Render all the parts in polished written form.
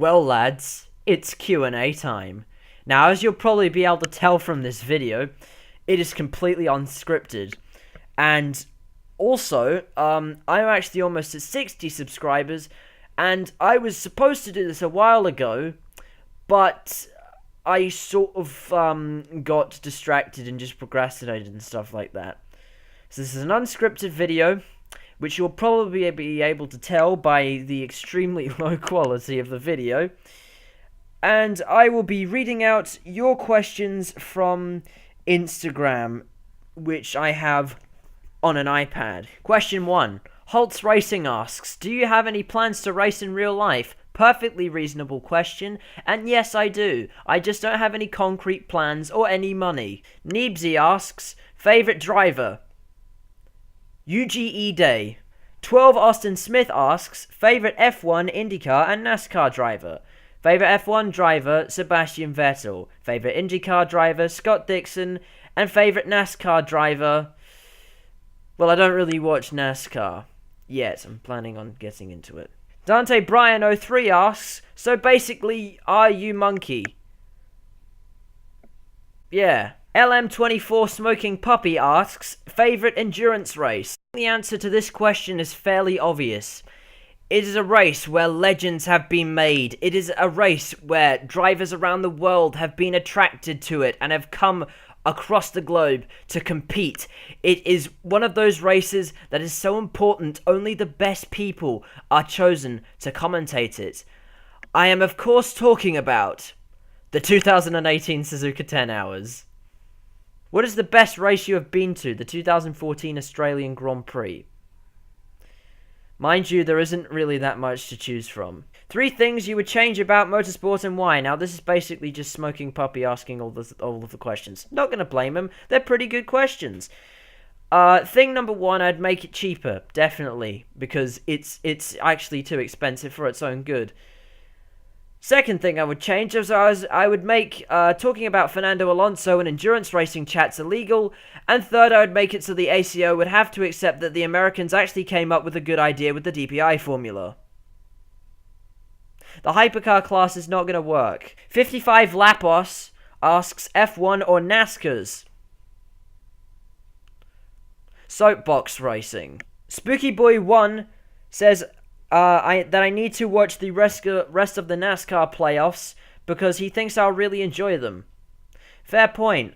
Well lads, it's Q&A time. Now, as you'll probably be able to tell from this video, it is completely unscripted. And also, I'm actually almost at 60 subscribers, and I was supposed to do this a while ago, but I sort of got distracted and just procrastinated and stuff like that. So this is an unscripted video, which you'll probably be able to tell by the extremely low quality of the video. And I will be reading out your questions from Instagram, which I have on an iPad. Question 1. Holtz Racing asks, do you have any plans to race in real life? Perfectly reasonable question, and yes I do. I just don't have any concrete plans or any money. Neebsy asks, favourite driver? UGE Day. 12 Austin Smith asks, favourite F1, IndyCar and NASCAR driver? Favourite F1 driver, Sebastian Vettel. Favourite IndyCar driver, Scott Dixon. And favourite NASCAR driver... Well, I don't really watch NASCAR yet. I'm planning on getting into it. Dante Bryan 03 asks, so basically, are you monkey? Yeah. LM24 Smoking Puppy asks, favourite endurance race? The answer to this question is fairly obvious. It is a race where legends have been made. It is a race where drivers around the world have been attracted to it and have come across the globe to compete. It is one of those races that is so important, only the best people are chosen to commentate it. I am of course talking about the 2018 Suzuka 10 Hours. What is the best race you have been to? The 2014 Australian Grand Prix. Mind you, there isn't really that much to choose from. 3 things you would change about motorsport and why. Now, this is basically just Smoking Puppy asking all of the questions. Not going to blame him. They're pretty good questions. Thing number 1, I'd make it cheaper. Definitely. Because it's actually too expensive for its own good. Second thing I would change is I would make talking about Fernando Alonso and endurance racing chats illegal. And third, I would make it so the ACO would have to accept that the Americans actually came up with a good idea with the DPI formula. The hypercar class is not going to work. 55 Lapos asks F1 or NASCARs. Soapbox racing. Spooky Boy 1 says that I need to watch the rest of the NASCAR playoffs because he thinks I'll really enjoy them. Fair point.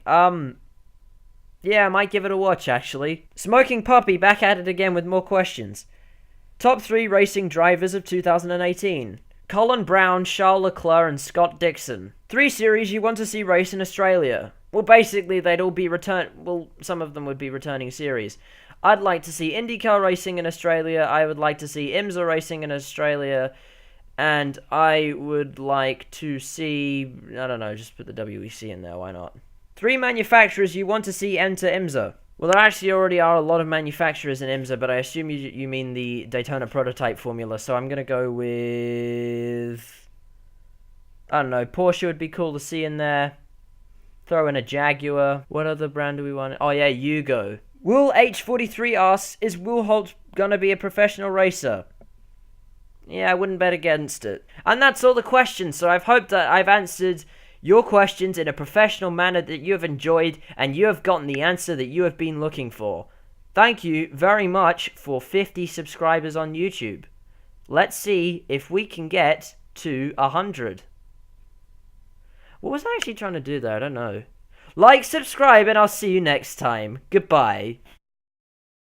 Yeah, I might give it a watch, actually. Smoking Puppy back at it again with more questions. Top 3 racing drivers of 2018. Colin Brown, Charles Leclerc, and Scott Dixon. 3 series you want to see race in Australia. Well, basically, they'd all be some of them would be returning series. I'd like to see IndyCar racing in Australia, I would like to see IMSA racing in Australia, and I would like to see, I don't know, just put the WEC in there, why not? 3 manufacturers you want to see enter IMSA. Well, there actually already are a lot of manufacturers in IMSA, but I assume you mean the Daytona prototype formula, so I'm going to go with... I don't know, Porsche would be cool to see in there. Throw in a Jaguar. What other brand do we want? Oh yeah, Yugo. Will H43 asks, is Will Holtz gonna be a professional racer? Yeah, I wouldn't bet against it. And that's all the questions, so I've hoped that I've answered your questions in a professional manner that you have enjoyed, and you have gotten the answer that you have been looking for. Thank you very much for 50 subscribers on YouTube. Let's see if we can get to 100. What was I actually trying to do there? I don't know. Like, subscribe, and I'll see you next time. Goodbye.